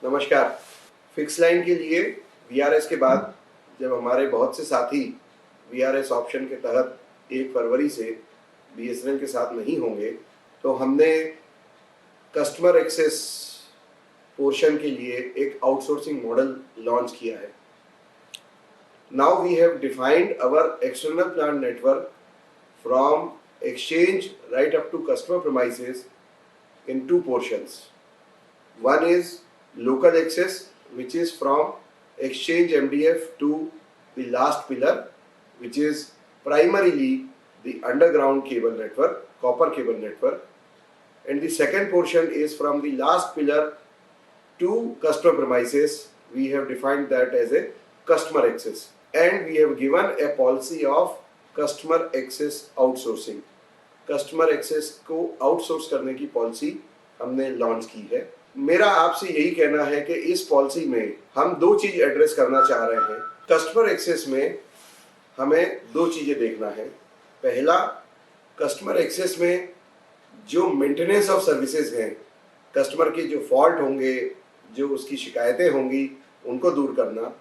नमस्कार। Fix line के लिए वीआरएस के बाद जब हमारे बहुत से साथी वीआरएस ऑप्शन के तहत 1 फरवरी से बीएसएनएल के साथ नहीं होंगे, तो हमने कस्टमर एक्सेस पोर्शन के लिए एक आउटसोर्सिंग मॉडल लॉन्च किया है। Now we have defined our external plan network from exchange right up to customer premises in 2 portions. One is local access, which is from exchange MDF to the last pillar, which is primarily the underground cable network, copper cable network, and the second portion is from the last pillar to customer premises. We have defined that as a customer access, and we have given a policy of customer access outsourcing. Customer access को outsource करने की policy हमने launch की है। मेरा आपसे यही कहना है कि इस पॉलिसी में हम 2 चीज एड्रेस करना चाह रहे हैं। कस्टमर एक्सेस में हमें 2 चीजें देखना है। पहला, कस्टमर एक्सेस में जो मेंटेनेंस ऑफ सर्विसेज हैं, कस्टमर के जो फॉल्ट होंगे, जो उसकी शिकायतें होंगी, उनको दूर करना।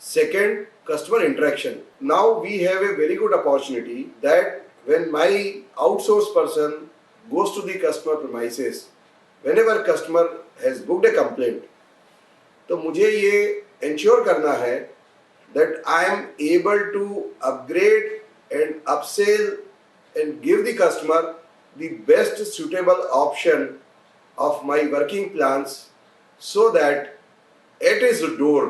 Second, customer interaction. Now we have a very good opportunity that when my outsourced person goes to the customer premises, whenever customer has booked a complaint, तो मुझे ये ensure करना है that I am able to upgrade and upsell and give the customer the best suitable option of my working plans, so that at his door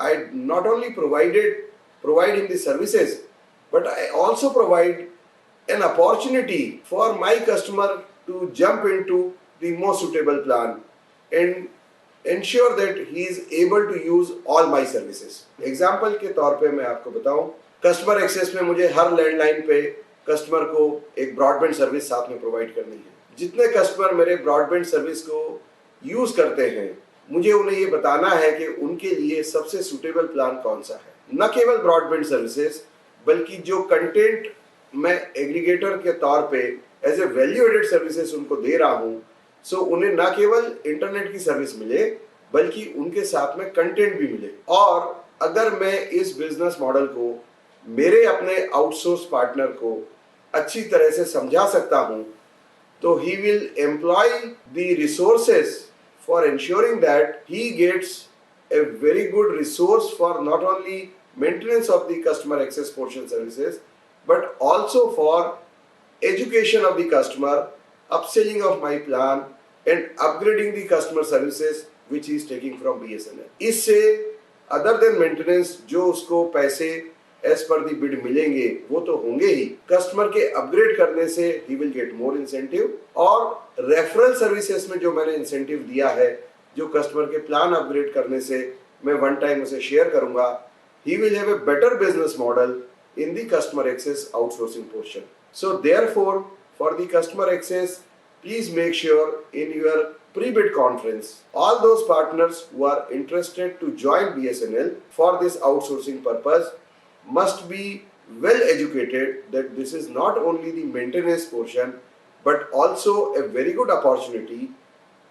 I not only provide him the services, but I also provide an opportunity for my customer to jump into the most suitable plan and ensure that he is able to use all my services. Example के तौर पे मैं आपको बताऊं, customer access में मुझे हर landline पे customer को एक ब्रॉडबैंड सर्विस साथ में प्रोवाइड करनी है। जितने कस्टमर मेरे ब्रॉडबैंड सर्विस को यूज करते हैं, मुझे उन्हें ये बताना है कि उनके लिए सबसे सुटेबल प्लान कौन सा है। न केवल ब्रॉडबैंड सर्विसेज, बल्कि जो कंटेंट मैं एग्रीगेटर के तौर पे as a value added services उनको दे रहा हूँ, सो उन्हें न केवल इंटरनेट की सर्विस मिले, बल्कि उनके साथ में कंटेंट भी मिले। और अगर मैं इस बिजनेस मॉडल को मेरे अपने आउटसोर्स पार्टनर को अच्छी तरह से समझा सकता हूँ, तो he will employ the resources for ensuring that he gets a very good resource for not only maintenance of the customer access portion services, but also for education of the customer, upselling of my plan and upgrading the customer services which he is taking from BSNL. इससे other than maintenance जो उसको पैसे as per दी bid मिलेंगे वो तो होंगे ही, customer के upgrade करने से he will get more incentive, और रेफरल सर्विसेज में जो मैंने इंसेंटिव दिया है, जो कस्टमर के प्लान अपग्रेड करने से मैं वन टाइम उसे शेयर करूंगा, he will have a better business model in the customer access outsourcing portion. So therefore for the customer access, please make sure in your pre-bid conference all those partners who are interested to join BSNL for this outsourcing purpose must be well educated that this is not only the maintenance portion, but also a very good opportunity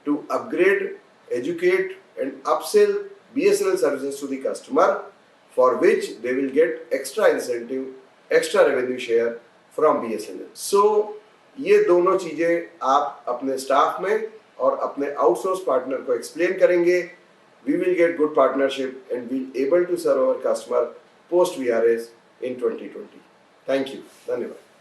to upgrade, educate and upsell BSNL services to the customer, for which they will get extra incentive, extra revenue share from BSNL. So ये दोनों चीजें आप अपने staff में और अपने outsource partner को explain करेंगे, we will get good partnership and we'll able to serve our customer post VRS in 2020. Thank you. धन्यवाद।